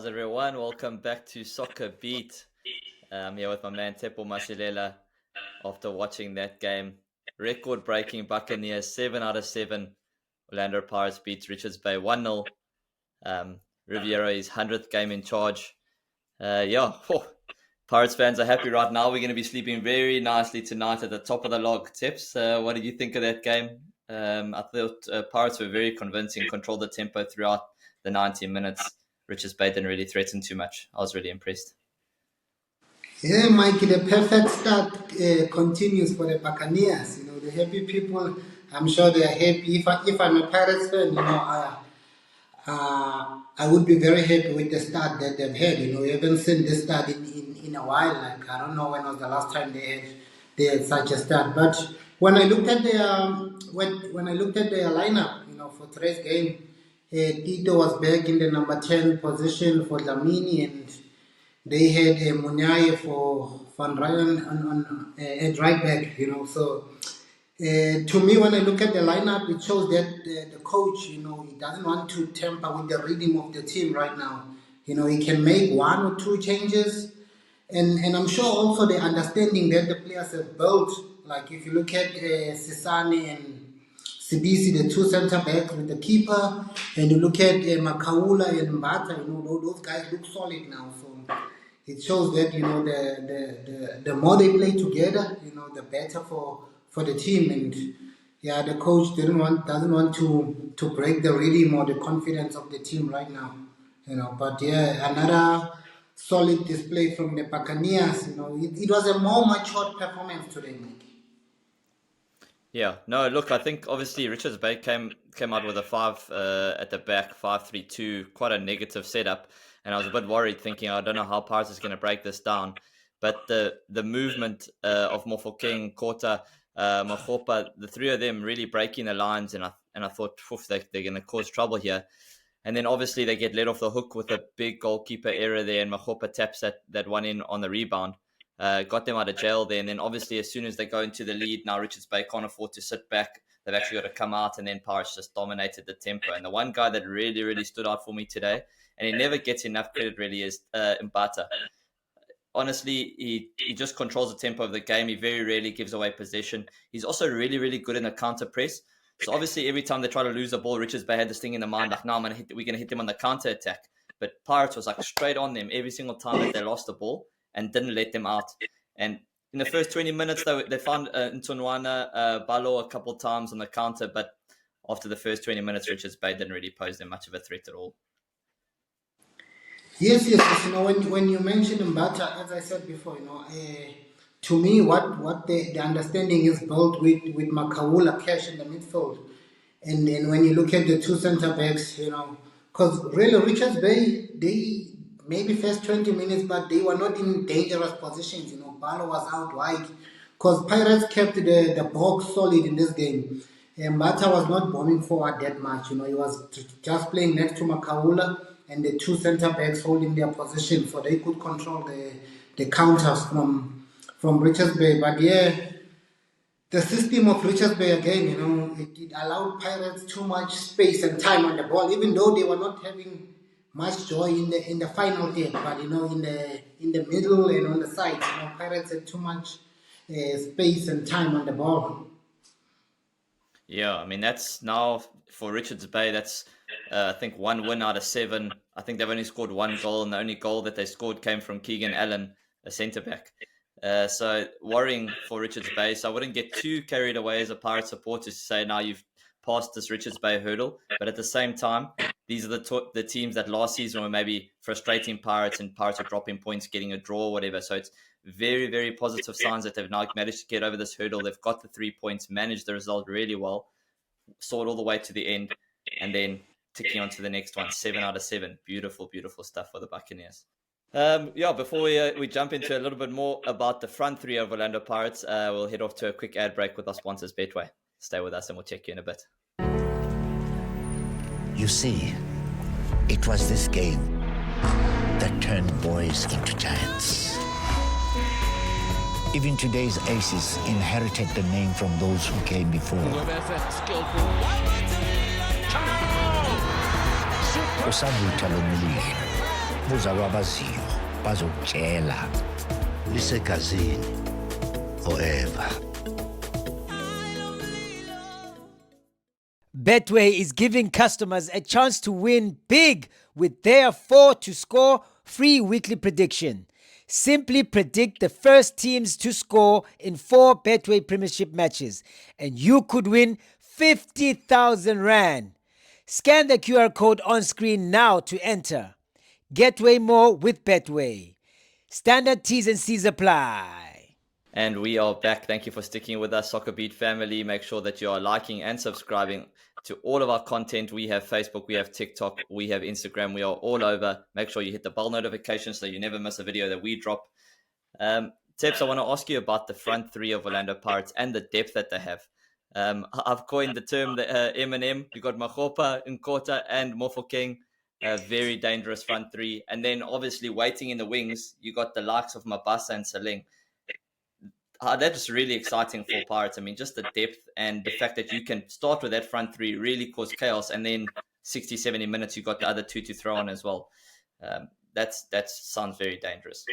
everyone? Welcome back to SoccerBeat. I'm here with my man Tsepo Masilela after watching that game. Record-breaking Buccaneers, 7 out of 7. Orlando Pirates beats Richards Bay 1-0. Riveiro, his 100th game in charge. Pirates fans are happy right now. We're going to be sleeping very nicely tonight at the top of the log. Tips, what did you think of that game? I thought Pirates were very convincing, controlled the tempo throughout the 90 minutes. Richards Bay didn't really threaten too much. I was really impressed. Yeah, Mikey, the perfect start continues for the Buccaneers. The happy people, I'm sure they are happy. If I'm a Pirates fan, I would be very happy with the start that they've had. We haven't seen this start in a while. Like, I don't know when was the last time they had such a start. But when I looked at their when I looked at their lineup, for today's game, Tito was back in the number 10 position for Dlamini, and they had Munyaye for Van Ryan at right back. So to me, when I look at the lineup, it shows that the coach, he doesn't want to tamper with the rhythm of the team right now. He can make one or two changes, and I'm sure also the understanding that the players have built. Like if you look at Sisane and Sidisi, the two centre backs with the keeper, and you look at Makaula and Mbata, those guys look solid now. So it shows that the more they play together, the better for the team. And the coach doesn't want to break the rhythm or the confidence of the team right now. But another solid display from the Buccaneers. It was a more matured performance today, Mike. Yeah, no, look, I think obviously Richards Bay came out with a 5 at the back, 5-3-2, quite a negative setup. And I was a bit worried, thinking, I don't know how Pirates is going to break this down. But the movement of Mofokeng, Nkota, Makgopa, the three of them really breaking the lines. And I thought, they're going to cause trouble here. And then obviously they get let off the hook with a big goalkeeper error there. And Makgopa taps that one in on the rebound. Got them out of jail there. And then obviously as soon as they go into the lead, now Richards Bay can't afford to sit back. They've actually got to come out, and then Pirates just dominated the tempo. And the one guy that really, really stood out for me today, and he never gets enough credit really, is Mbata. Honestly, he just controls the tempo of the game. He very rarely gives away possession. He's also really, really good in the counter press. So obviously every time they try to lose the ball, Richards Bay had this thing in the mind, like, no, we're going to hit them on the counter attack. But Pirates was like straight on them every single time that they lost the ball and didn't let them out. And in the first 20 minutes, they found Ntunwana Balo a couple of times on the counter, but after the first 20 minutes, Richards Bay didn't really pose them much of a threat at all. Yes. When you mentioned Mbata, as I said before, to me, what the understanding is built with Makaula Cash in the midfield, and then when you look at the two centre backs, because really Richards Bay, they maybe first 20 minutes, but they were not in dangerous positions. Balo was out wide, because Pirates kept the box solid in this game. Mbata was not bombing forward that much. He was just playing next to Makaula, and the two centre backs holding their position, so they could control the counters from Richards Bay. But the system of Richards Bay again, it allowed Pirates too much space and time on the ball, even though they were not having much joy in the final third. But in the middle and on the sides, Pirates had too much space and time on the ball. Yeah, I mean, that's now for Richards Bay, that's I think 1 win out of 7. I think they've only scored 1 goal, and the only goal that they scored came from Keegan Allen, a centre-back. So worrying for Richards Bay. So I wouldn't get too carried away as a Pirate supporter to say, now you've passed this Richards Bay hurdle. But at the same time, these are the teams that last season were maybe frustrating Pirates, and Pirates are dropping points, getting a draw or whatever. So it's very, very positive signs that they've now managed to get over this hurdle. They've got the 3 points, managed the result really well, saw it all the way to the end, and then ticking on to the next one, 7 out of 7. Beautiful, beautiful stuff for the Buccaneers. Before we jump into a little bit more about the front three of Orlando Pirates, we'll head off to a quick ad break with our sponsors, Betway. Stay with us and we'll check you in a bit. You see, it was this game that turned boys into giants. Even today's aces inherited the name from those who came before. O sa buta lumili, buza kwabaziyo bazokutshela lisegazini forever. Betway is giving customers a chance to win big with their 4 to score free weekly prediction. Simply predict the first teams to score in 4 Betway Premiership matches, and you could win 50,000 Rand. Scan the QR code on screen now to enter. Get way more with Betway. Standard T's and C's apply. And we are back. Thank you for sticking with us, SoccerBeat family. Make sure that you are liking and subscribing to all of our content. We have Facebook, we have TikTok, we have Instagram. We are all over. Make sure you hit the bell notification so you never miss a video that we drop. Tips, I want to ask you about the front three of Orlando Pirates and the depth that they have. I've coined the term the M&M. You got Makgopa, Nkota, and Mofokeng. Very dangerous front three. And then obviously waiting in the wings, you got the likes of Mabasa and Saling. That's really exciting for Pirates. I mean, just the depth and the fact that you can start with that front three really cause chaos. And then 60, 70 minutes, you got the other two to throw on as well. That sounds very dangerous.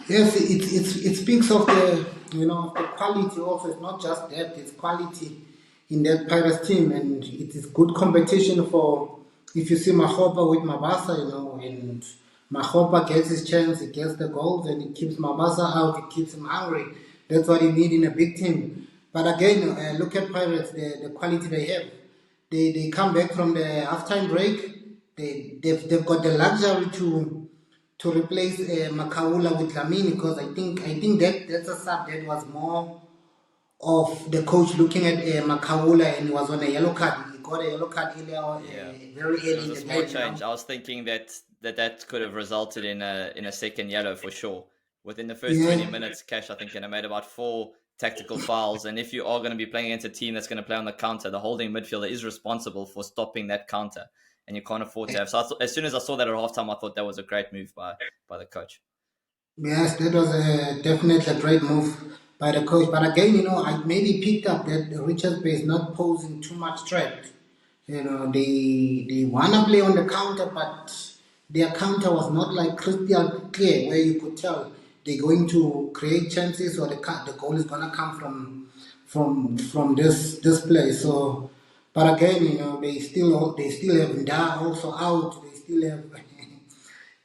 Yes, it speaks of the the quality also. It's not just depth; it's quality in that Pirates team, and it is good competition for. If you see Makgopa with Mabasa, and Makgopa gets his chance, he gets the goals, and it keeps Mabasa out, it keeps him hungry. That's what you need in a big team. But again, look at Pirates, the quality they have. They come back from the halftime break. They've got the luxury to replace Makaula with Lamini, because I think that's a sub that was more of the coach looking at Makaula, and he was on a yellow card. He got a yellow card very early in the game. Change. I was thinking that could have resulted in a second yellow for sure. Within the first 20 minutes, Cash, I think, made about 4 tactical fouls. And if you are going to be playing against a team that's going to play on the counter, the holding midfielder is responsible for stopping that counter. And you can't afford to have. So as soon as I saw that at halftime, I thought that was a great move by the coach. Yes, that was definitely a great move by the coach. But again, I maybe picked up that Richards Bay is not posing too much threat. They want to play on the counter, but their counter was not like crystal clear, where you could tell they're going to create chances or the goal is going to come from this place. So, but again, they still have Nda also out. They still have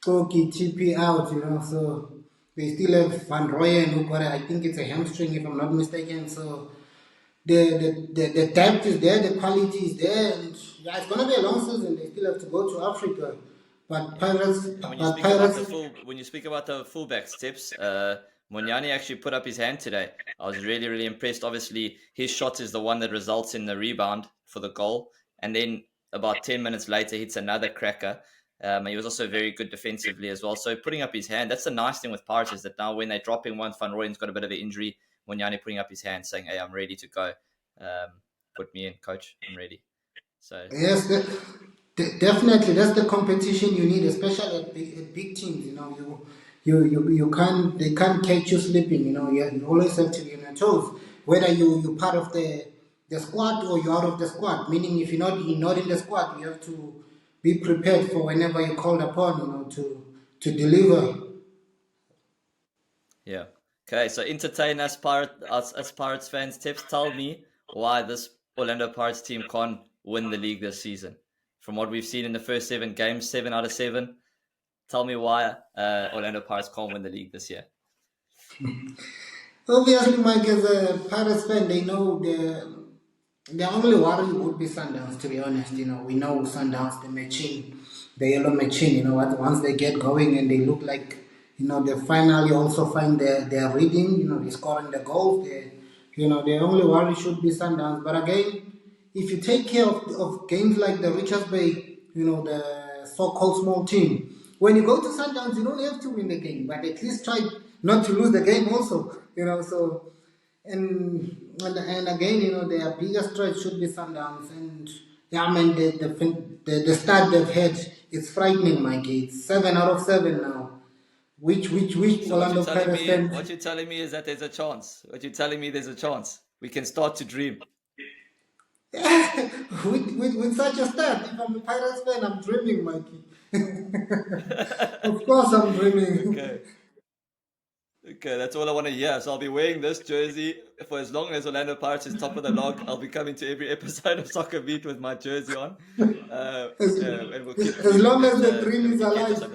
Koki TP out. So they still have Van Rooyen, who got I think it's a hamstring if I'm not mistaken. So the depth is there, the quality is there, and it's going to be a long season. They still have to go to Africa. But Pirates. When you speak about the fullbacks, Tips, Munyani actually put up his hand today. I was really, really impressed. Obviously, his shot is the one that results in the rebound for the goal. And then about 10 minutes later, hits another cracker. He was also very good defensively as well. So putting up his hand, that's the nice thing with Pirates, is that now when they're dropping one, Van Rooyen's got a bit of an injury. Munyani putting up his hand saying, hey, I'm ready to go. Put me in, coach. I'm ready. So yes, definitely, that's the competition you need, especially at big teams. You can't, they can't catch you sleeping. You always have to be on your toes. Whether you're part of the squad or you're out of the squad. Meaning, if you're not in the squad, you have to be prepared for whenever you're called upon. To deliver. Yeah. Okay. So entertain us, as Pirates fans. Tips, tell me why this Orlando Pirates team can't win the league this season. From what we've seen in the first 7 games, 7 out of 7. Tell me why Orlando Pirates can't win the league this year. Obviously, Mike, as a Pirates fan, they know the only worry would be Sundowns, to be honest. We know Sundowns, the machine, the yellow machine. Once they get going and they look like, they finally also find their rhythm, they're scoring the goals. The only worry should be Sundowns. But again, if you take care of games like the Richards Bay, the so-called small team, when you go to Sundowns, you don't have to win the game, but at least try not to lose the game also, So, and again, their biggest threat should be Sundowns, and the start they've had is frightening, Mike. It's 7 out of 7 now. Which So Orlando Pirates fans? What you're telling me is that there's a chance. We can start to dream. with such a start. If I'm a Pirates fan, I'm dreaming, Mikey. Of course, I'm dreaming. Okay. Okay, that's all I want to hear. So I'll be wearing this jersey for as long as Orlando Pirates is top of the log. I'll be coming to every episode of SoccerBeat with my jersey on. And we'll keep As long as the it, dream is keep alive. this up.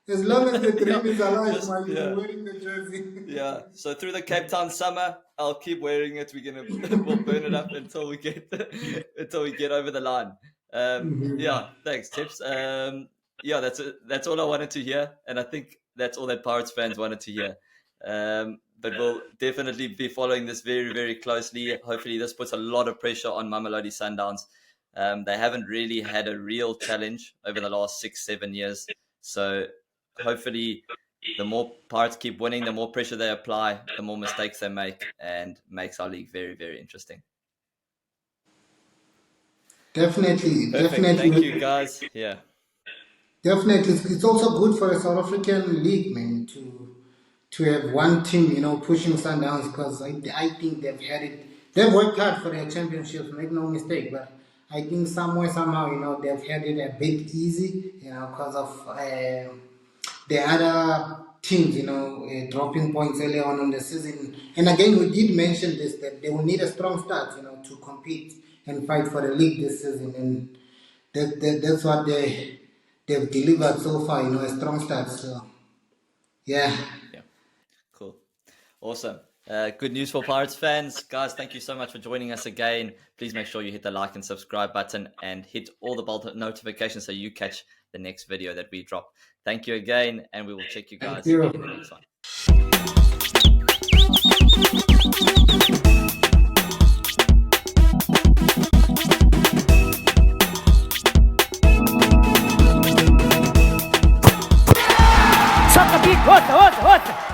As long as the dream Yeah, is alive, just- Mikey, yeah. you're wearing the jersey. Yeah. So through the Cape Town summer, I'll keep wearing it. We'll burn it up until we get over the line. Yeah. Thanks, Tips. Yeah, that's all I wanted to hear, and I think that's all that Pirates fans wanted to hear. But we'll definitely be following this very, very closely. Hopefully, this puts a lot of pressure on Mamelodi Sundowns. They haven't really had a real challenge over the last 6-7 years. So hopefully, the more Pirates keep winning, the more pressure they apply, the more mistakes they make, and makes our league very, very interesting. Definitely, Perfect. definitely. Thank you, guys. Yeah. Definitely, it's also good for a South African league, man, to have one team, pushing Sundowns, because I think they've had it. They've worked hard for their championships, make no mistake, but I think somehow, they've had it a bit easy, because of the other teams, dropping points early on in the season. And again, we did mention this, that they will need a strong start, to compete and fight for the league this season, and that's what they've delivered so far, a strong start. So, yeah. Cool. Awesome. Good news for Pirates fans. Guys, thank you so much for joining us again. Please make sure you hit the like and subscribe button and hit all the bell notifications so you catch the next video that we drop. Thank you again, and we will check you guys in the next one. SoccerBeat, ouça!